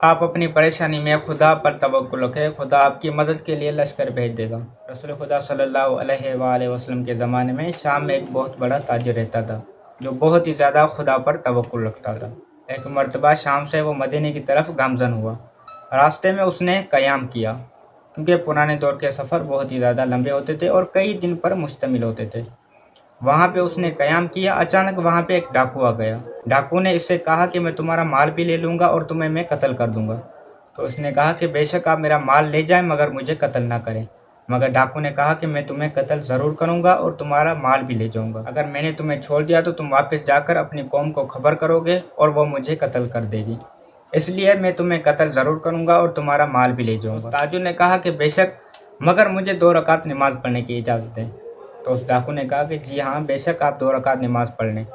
आप अपनी परेशानी में खुदा पर तवक्कुल रखें, खुदा आपकी मदद के लिए लश्कर भेज देगा। रसूल खुदा सल्लल्लाहु अलैहि वसल्लम के ज़माने में शाम में एक बहुत बड़ा ताजिर रहता था जो बहुत ही ज़्यादा खुदा पर तवक्कुल रखता था। एक मर्तबा शाम से वो मदीने की तरफ गामज़न हुआ। रास्ते में उसने क़याम किया, क्योंकि पुराने दौर के सफ़र बहुत ही ज़्यादा लंबे होते थे और कई दिन पर मुश्तमिल होते थे। वहाँ पे उसने क़याम किया। अचानक वहाँ पे एक डाकू आ गया। डाकू ने इससे कहा कि मैं तुम्हारा माल भी ले लूँगा और तुम्हें मैं कत्ल कर दूँगा। तो उसने कहा कि बेशक आप मेरा माल ले जाएं, मगर मुझे कत्ल ना करें। मगर डाकू ने कहा कि मैं तुम्हें कत्ल ज़रूर करूँगा और तुम्हारा माल भी ले जाऊँगा। अगर मैंने तुम्हें छोड़ दिया तो तुम वापस जाकर अपनी कौम को खबर करोगे और वो मुझे कत्ल कर देगी, इसलिए मैं तुम्हें कत्ल ज़रूर करूँगा और तुम्हारा माल भी ले जाऊँगा। ताजुर ने कहा कि बेशक, मगर मुझे 2 रकात नमाज़ पढ़ने की इजाज़त दें। तो उस डाकू ने कहा कि जी हाँ, बेशक आप 2 रकात नमाज़ पढ़ लें।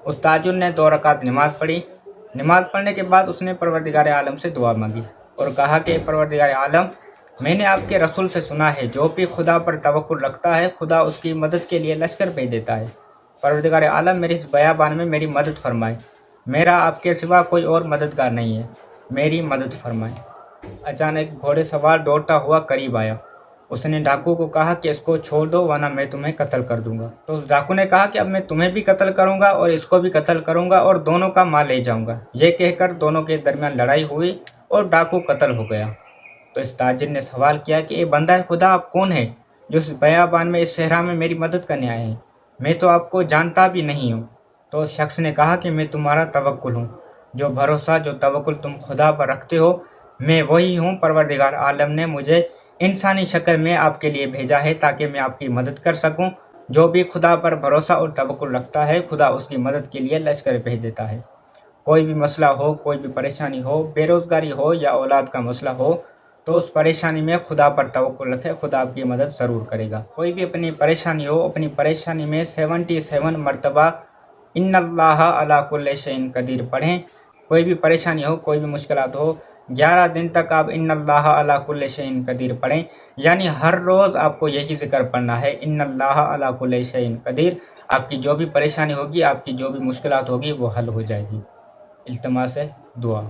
उस ताजुर ने 2 रकात नमाज़ पढ़ी। नमाज़ पढ़ने के बाद उसने परवरदिगार आलम से दुआ मांगी और कहा कि परवरदिगार आलम, मैंने आपके रसूल से सुना है, जो भी खुदा पर तवक्कुल रखता है खुदा उसकी मदद के लिए लश्कर भेज देता है। परवरदिगार आलम, मेरे इस बयाबान में मेरी मदद फरमाए। मेरा आपके सिवा कोई और मददगार नहीं है, मेरी मदद फरमाए। अचानक घोड़े सवार दौड़ता हुआ करीब आया। उसने डाकू को कहा कि इसको छोड़ दो, वरना मैं तुम्हें कत्ल कर दूंगा। तो उस डाकू ने कहा कि अब मैं तुम्हें भी कत्ल करूंगा और इसको भी कत्ल करूंगा और दोनों का माल ले जाऊंगा। ये कहकर दोनों के दरमियान लड़ाई हुई और डाकू कत्ल हो गया। तो इस ताजिर ने सवाल किया कि ए बंदा खुदा, आप कौन है जो इस बयाबान में, इस सहरा में मेरी मदद करने आए हैं? मैं तो आपको जानता भी नहीं हूँ। तो उस शख्स ने कहा कि मैं तुम्हारा तवक्कुल हूँ, जो भरोसा, जो तवक्कुल तुम खुदा पर रखते हो, मैं वही हूँ। परवरदिगार आलम ने मुझे इंसानी शक्ल में आपके लिए भेजा है ताकि मैं आपकी मदद कर सकूं। जो भी खुदा पर भरोसा और तवक्कुल रखता है, खुदा उसकी मदद के लिए लश्कर भेज देता है। कोई भी मसला हो, कोई भी परेशानी हो, बेरोज़गारी हो या औलाद का मसला हो, तो उस परेशानी में खुदा पर तवक्कुल रखें, खुदा आपकी मदद ज़रूर करेगा। कोई भी अपनी परेशानी हो, अपनी परेशानी में 77 मरतबा इन्नल्लाह अला कुल्लि शैइन कदीर पढ़ें। कोई भी परेशानी हो, कोई भी मुश्किलात हो, 11 दिन तक आप इन्नल्लाह अला कुल्लि शैइन कदीर पढ़ें। यानी हर रोज़ आपको यही ज़िक्र पढ़ना है, इन्नल्लाह अला कुल्लि शैइन कदीर। आपकी जो भी परेशानी होगी, आपकी जो भी मुश्किलात होगी, वो हल हो जाएगी। इल्तिमास है दुआ।